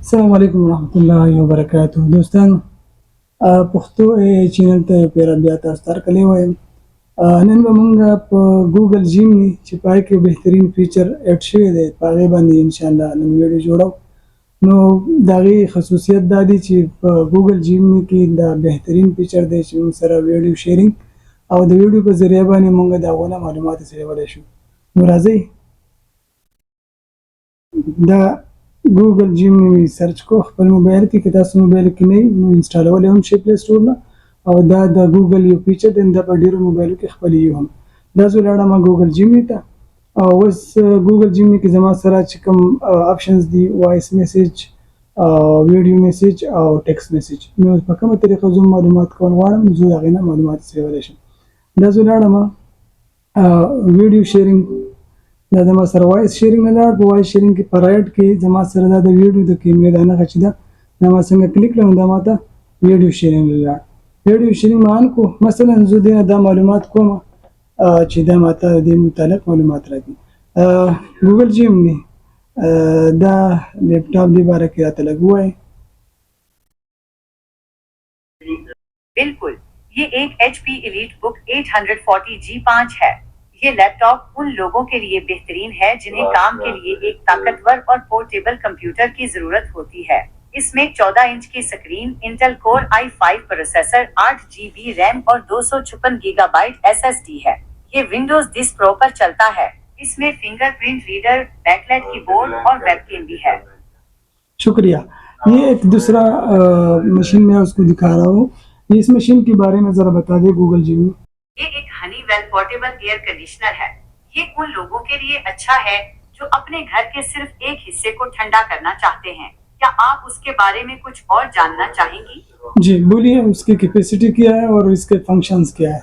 السلام علیکم ورحمت الله وبرکاته دوستانو. پښتو چینل ته پیر بیا تاسو ته کلی وایم. نن به مونږ په ګوګل جیمني چې پای کې بهترین فیچر اډ شوی دی په هغې باندې انشاءالله نن ویډیو جوړو. نو د هغې خصوصیت دا دی چې په ګوګل جیمني کې دا بهترین فیچر دی چې مونږ سره ویډیو شیرینګ او د ویډیو په ذریعه باندې مونږ د هغو نه معلومات حاصلولی شو. نو راځئ دا ګوګل جیمني سرچ کو خپل موبایل کې، که تاسو موبایل کې نه نو انسټالولی هم شئ پلی سټور نه، او دا د ګوګل یو فیچر دی، دا په ډېرو موبایلو کې خپلېږي هم. دا زه ولاړم ګوګل جیمني ته، او اوس ګوګل جیمني کې زما سره چې کوم آپشنز دي، وایس میسیج، ویډیو میسیج او ټیکسټ میسیج. نو په کومه طریقه زه معلومات کول غواړم نو زه د هغې نه معلومات حاصلولی شم. دا زه ولاړم ویډیو شیرینګ، دا زما سره وایس شیرینګ نه لاړ. په وایس شیرینګ کې په رایټ کې زما سره دا د ویډیو د کیمرې دا نښه چې ده دا ما څنګه کلیک کړم، دا ماته ویډیو شیرینګ لاړ. ویډیو شیرینګ ما آن کو، مثلا زه دې نه دا معلومات کوم چې دا ماته د دې متعلق معلومات راکړي. ګوګل جیمني دا لیپټاپ دې باره کې راته لږ ووایئ. बिल्कुल, ये एक HP EliteBook 840G5 है। ये लैपटॉप उन लोगों के लिए बेहतरीन है जिन्हें काम के लिए एक ताकतवर और पोर्टेबल कंप्यूटर की जरूरत होती है। इसमें 14 इंच की screen, Intel core i5 processor, 8 GB RAM और 256 GB SSD है। ये विंडोज 10 प्रो पर चलता है। इसमें फिंगरप्रिंट रीडर, बैकलाइट कीबोर्ड और वेबकैम भी है। शुक्रिया। ये एक दूसरा मशीन मैं उसको दिखा रहा हूँ, इस मशीन के बारे में जरा बता दे गूगल जिमनी। ये एक हनीवेल पोर्टेबल एयर कंडीशनर है। ये उन लोगों के लिए अच्छा है जो अपने घर के सिर्फ एक हिस्से को ठंडा करना चाहते हैं। क्या आप उसके बारे में कुछ और जानना चाहेंगी? जी बोलिए, उसकी कैपेसिटी क्या है और इसके फंक्शंस क्या है?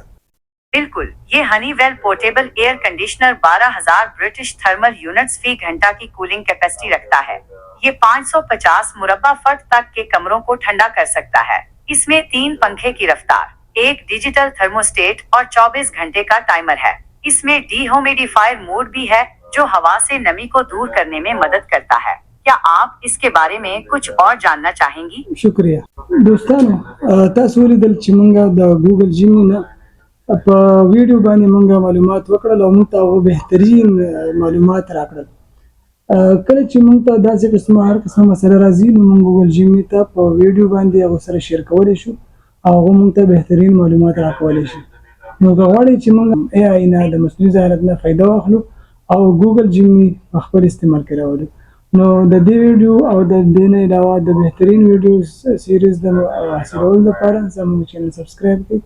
बिल्कुल, ये Honeywell portable air conditioner 12,000 British thermal units फी घंटा की कूलिंग कैपेसिटी रखता है। ये 550 मुरब्बा फट तक के कमरों को ठंडा कर सकता है। इसमें 3 पंखे की रफ्तार, एक डिजिटल थर्मोस्टेट और 24 घंटे का टाइमर है। इसमें डिह्यूमिडिफायर मोड भी है जो हवा से नमी को दूर करने में मदद करता है। क्या आप इसके बारे में कुछ और जानना चाहेंगी? शुक्रिया दोस्तانو. تاسو ولیدل چې موږ د ګوګل جیمني نه په ویډیو باندې موږ معلومات وکړل او موږ ته هغه بهترین معلومات راکړل. کله چې موږ ته داسې قسمه هر قسمه مسله راځي نو موږ ګوګل جیمني ته په ویډیو باندې هغه سره شیر کولی شو او هغه موږ ته بهترین معلومات راکولی شي. نو که غواړئ چې موږ AI نه د مصنوعي ذهانت نه فایده واخلو او ګوګل جیمني په خپل استعمال کې راولو، نو د دې ویډیو او د دې نه علاوه د بهترین ویډیو سیریز د حاصلولو لپاره زموږ چینل سبسکرایب کړئ.